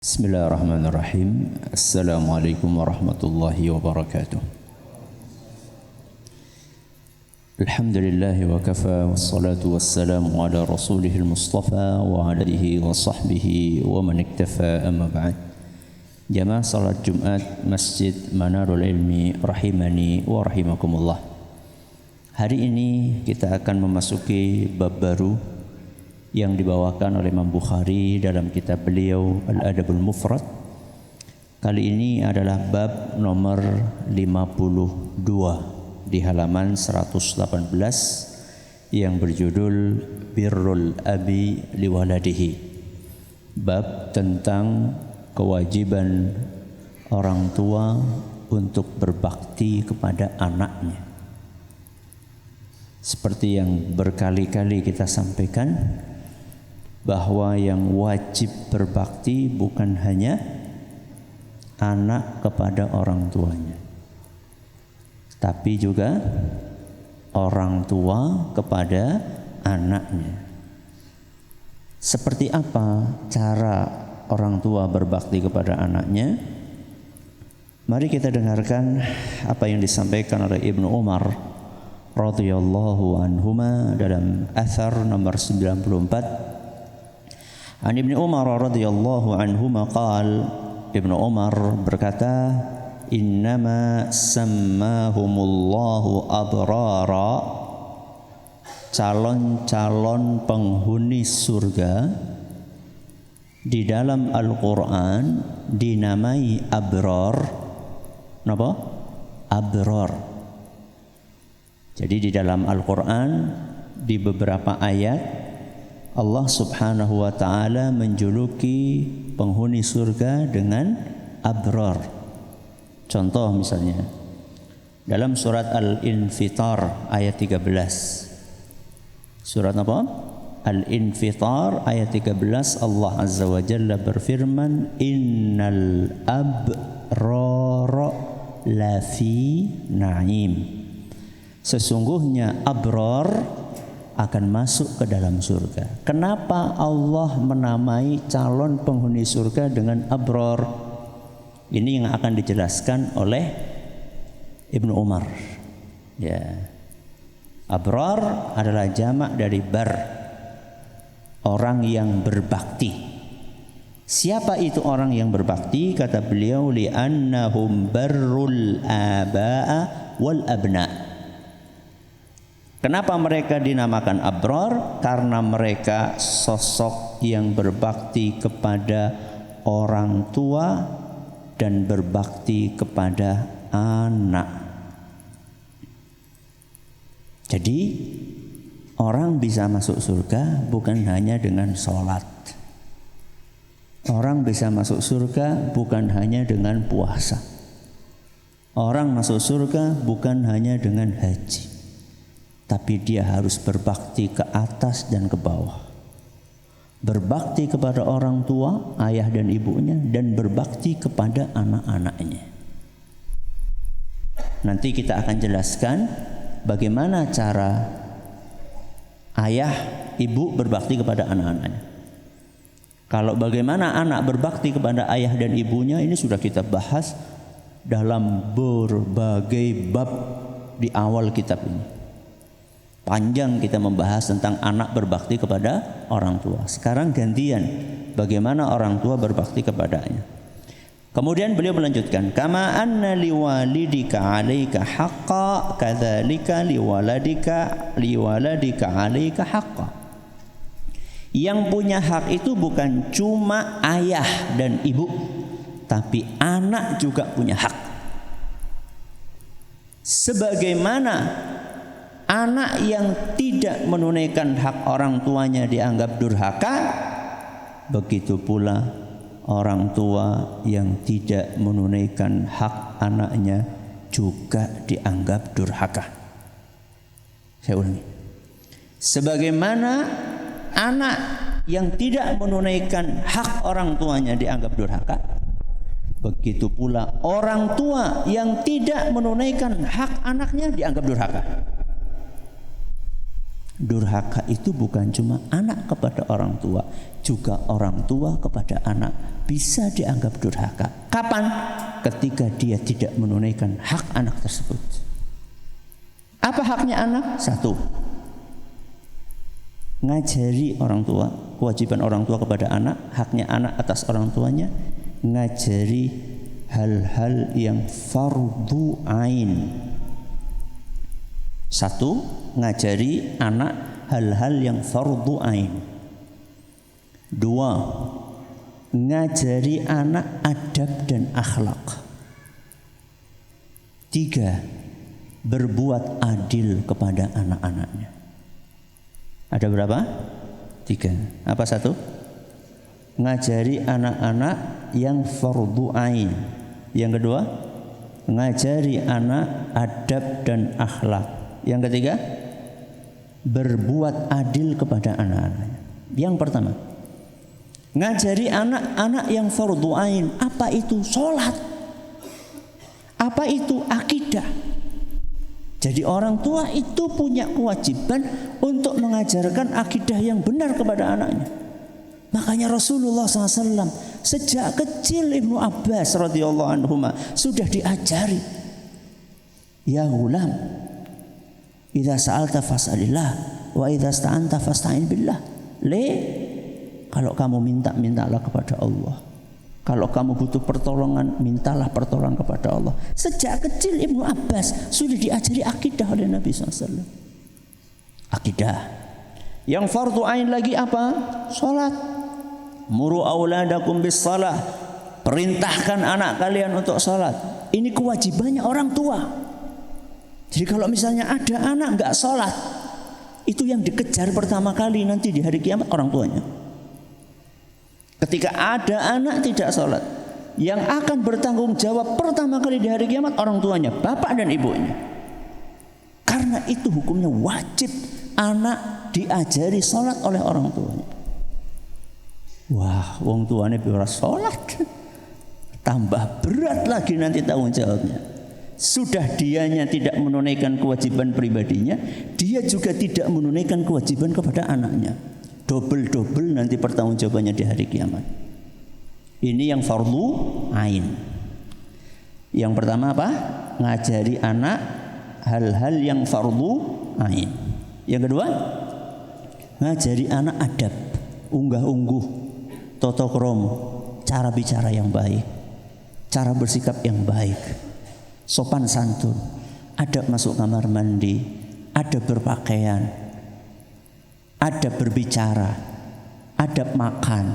Bismillahirrahmanirrahim. Assalamualaikum warahmatullahi wabarakatuh. Alhamdulillahi wa kafa wassalatu wassalamu ala rasulihil mustafa wa ala alihi wa sahbihi wa man iktafa amma ba'd. Jamaah salat Jumat Masjid Manarul Ilmi rahimani wa rahimakumullah. Hari ini kita akan memasuki bab baru yang dibawakan oleh Imam Bukhari dalam kitab beliau Al-Adabul Mufrad. Kali ini adalah bab nomor 52 di halaman 118 yang berjudul Birrul Abi Liwaladihi. Bab tentang kewajiban orang tua untuk berbakti kepada anaknya. Seperti yang berkali-kali kita sampaikan, bahwa yang wajib berbakti bukan hanya anak kepada orang tuanya, tapi juga orang tua kepada anaknya. Seperti apa cara orang tua berbakti kepada anaknya? Mari kita dengarkan apa yang disampaikan oleh Ibnu Umar radhiyallahu anhuma dalam athar nomor 94. An Ibnu Umar radhiyallahu anhuma qaal, Ibnu Umar berkata, innama sammahumullahu abrara, calon-calon penghuni surga di dalam Al-Quran dinamai abrar. Napa? Abrar. Jadi di dalam Al-Quran di beberapa ayat Allah subhanahu wa ta'ala menjuluki penghuni surga dengan abrar. Contoh misalnya dalam surat Al-Infitar ayat 13. Surat apa? Al-Infitar ayat 13, Allah azza wa jalla berfirman, innal abrara lafi na'im. Sesungguhnya abrar akan masuk ke dalam surga. Kenapa Allah menamai calon penghuni surga dengan abrar? Ini yang akan dijelaskan oleh Ibnu Umar. Ya. Abrar adalah jamak dari bar, orang yang berbakti. Siapa itu orang yang berbakti? Kata beliau, li'annahum barrul aba'a wal abna'. Kenapa mereka dinamakan abrar? Karena mereka sosok yang berbakti kepada orang tua dan berbakti kepada anak. Jadi orang bisa masuk surga bukan hanya dengan sholat. Orang bisa masuk surga bukan hanya dengan puasa. Orang masuk surga bukan hanya dengan haji, tapi dia harus berbakti ke atas dan ke bawah. Berbakti kepada orang tua, ayah dan ibunya, dan berbakti kepada anak-anaknya. Nanti kita akan jelaskan bagaimana cara ayah, ibu berbakti kepada anak-anaknya. Kalau bagaimana anak berbakti kepada ayah dan ibunya, ini sudah kita bahas dalam berbagai bab di awal kitab ini. Panjang kita membahas tentang anak berbakti kepada orang tua. Sekarang gantian bagaimana orang tua berbakti kepadanya. Kemudian beliau melanjutkan, kama anna liwalidika 'alaika haqqan kadzalika liwaladika 'alaika haqqan. Yang punya hak itu bukan cuma ayah dan ibu, tapi anak juga punya hak. Sebagaimana anak yang tidak menunaikan hak orang tuanya dianggap durhaka, begitu pula orang tua yang tidak menunaikan hak anaknya juga dianggap durhaka. Saya ulangi. Sebagaimana anak yang tidak menunaikan hak orang tuanya dianggap durhaka, begitu pula orang tua yang tidak menunaikan hak anaknya dianggap durhaka. Durhaka itu bukan cuma anak kepada orang tua, juga orang tua kepada anak bisa dianggap durhaka. Kapan? Ketika dia tidak menunaikan hak anak tersebut. Apa haknya anak? Satu, ngajari orang tua. Kewajiban orang tua kepada anak, haknya anak atas orang tuanya, ngajari hal-hal yang fardu ain. Satu, ngajari anak hal-hal yang fardu ain. Dua, ngajari anak adab dan akhlak. Tiga, berbuat adil kepada anak-anaknya. Ada berapa? Tiga. Apa satu? Ngajari anak-anak yang fardu ain. Yang kedua, ngajari anak adab dan akhlak. Yang ketiga, berbuat adil kepada anak-anaknya. Yang pertama, ngajari anak-anak yang fardu ain. Apa itu? Sholat. Apa itu? Akidah. Jadi orang tua itu punya kewajiban untuk mengajarkan akidah yang benar kepada anaknya. Makanya Rasulullah SAW sejak kecil Ibnu Abbas radhiyallahu anhuma sudah diajari, ya gulam, idza sa'alta fas'alillah wa idza sta'anta fasta'in billah. Kalau kamu minta, mintalah kepada Allah. Kalau kamu butuh pertolongan, mintalah pertolongan kepada Allah. Sejak kecil Ibnu Abbas sudah diajari akidah oleh Nabi SAW. Akidah. Yang fardu ain lagi apa? Salat. Muru auladakum bis salah. Perintahkan anak kalian untuk salat. Ini kewajibannya orang tua. Jadi kalau misalnya ada anak enggak salat, itu yang dikejar pertama kali nanti di hari kiamat orang tuanya. Ketika ada anak tidak salat, yang akan bertanggung jawab pertama kali di hari kiamat orang tuanya, bapak dan ibunya. Karena itu hukumnya wajib anak diajari salat oleh orang tuanya. Wah, wong tuane ora salat, tambah berat lagi nanti tanggung jawabnya. Sudah dianya tidak menunaikan kewajiban pribadinya, dia juga tidak menunaikan kewajiban kepada anaknya. Double nanti pertanggungjawabannya di hari kiamat. Ini yang fardu ain. Yang pertama apa? Ngajari anak hal-hal yang fardu ain. Yang kedua, ngajari anak adab, unggah-ungguh, tata krama, cara bicara yang baik, cara bersikap yang baik, sopan santun, adab masuk kamar mandi, adab berpakaian, adab berbicara, adab makan,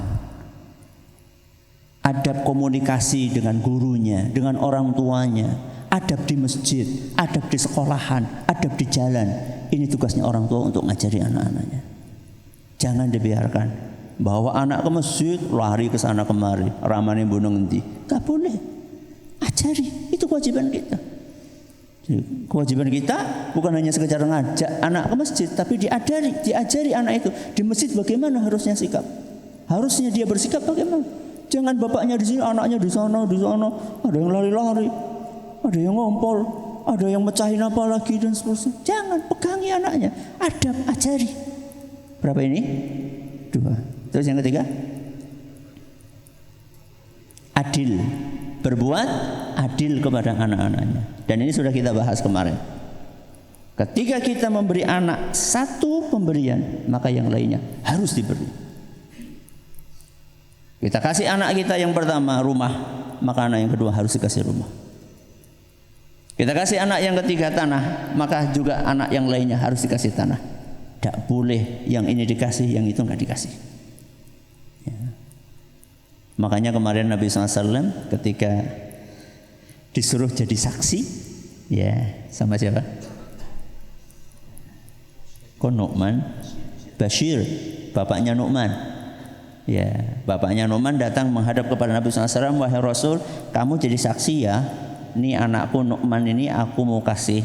adab komunikasi dengan gurunya, dengan orang tuanya, adab di masjid, adab di sekolahan, adab di jalan. Ini tugasnya orang tua untuk ngajari anak-anaknya. Jangan dibiarkan bawa anak ke masjid lari ke sana kemari, ramane mbono ngendi. Enggak boleh. Ajari, itu kewajiban kita. Kewajiban kita bukan hanya sekedar ngajak anak ke masjid, tapi diajari anak itu di masjid bagaimana harusnya sikap. Harusnya dia bersikap bagaimana. Jangan bapaknya di sini, anaknya di sana, ada yang lari-lari, ada yang ngompol, ada yang mecahin apa lagi dan seterusnya. Jangan, pegangi anaknya, adab, ajari. Berapa ini? 2. Terus yang ketiga, adil. Berbuat adil kepada anak-anaknya. Dan ini sudah kita bahas kemarin. Ketika kita memberi anak satu pemberian, maka yang lainnya harus diberi. Kita kasih anak kita yang pertama rumah, maka anak yang kedua harus dikasih rumah. Kita kasih anak yang ketiga tanah, maka juga anak yang lainnya harus dikasih tanah. Tidak boleh yang ini dikasih, yang itu enggak dikasih. Makanya kemarin Nabi SAW ketika disuruh jadi saksi, ya sama siapa? Nu'man Bashir, bapaknya Nu'man. Ya, bapaknya Nu'man datang menghadap kepada Nabi SAW, wahai Rasul, kamu jadi saksi ya. Ini anakku Nu'man ini aku mau kasih.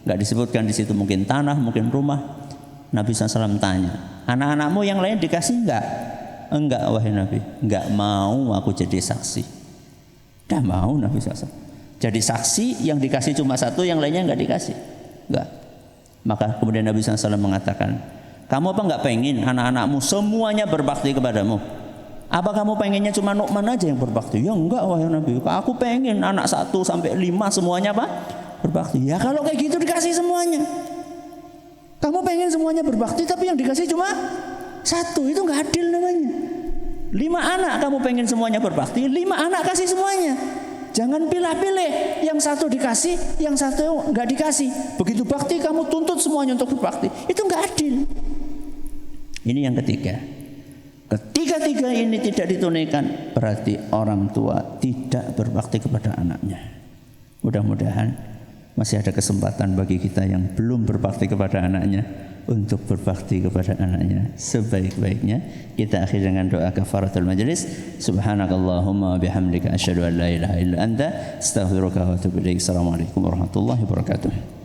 Enggak disebutkan di situ, mungkin tanah, mungkin rumah. Nabi SAW tanya, anak-anakmu yang lain dikasih enggak? Enggak wahai Nabi, enggak mau aku jadi saksi. Enggak mau Nabi SAW. Jadi saksi yang dikasih cuma satu, yang lainnya enggak dikasih. Enggak. Maka kemudian Nabi SAW mengatakan, Kamu apa nggak pengen anak-anakmu semuanya berbakti kepadamu? Apa kamu pengennya cuma Nu'man aja yang berbakti? Ya enggak wahai Nabi. Aku pengen anak 1 sampai 5 semuanya apa? Berbakti. Ya kalau kayak gitu dikasih semuanya. Kamu pengen semuanya berbakti tapi yang dikasih cuma 1, itu nggak adil namanya. 5 anak kamu pengen semuanya berbakti, 5 anak kasih semuanya. Jangan pilih-pilih, yang 1 dikasih, yang 1 nggak dikasih. Begitu bakti kamu tuntut semuanya untuk berbakti, itu nggak adil. Ini yang ketiga. Ketiga-tiga ini tidak ditunaikan, berarti orang tua tidak berbakti kepada anaknya. Mudah-mudahan masih ada kesempatan bagi kita yang belum berbakti kepada anaknya untuk berbakti kepada anaknya sebaik-baiknya. Kita akhiri dengan doa kafaratul majlis. Subhanakallahumma wa bihamdika asyhadu an la ilaha illa anta astaghfiruka wa atubu ilaik. Assalamualaikum warahmatullahi wabarakatuh.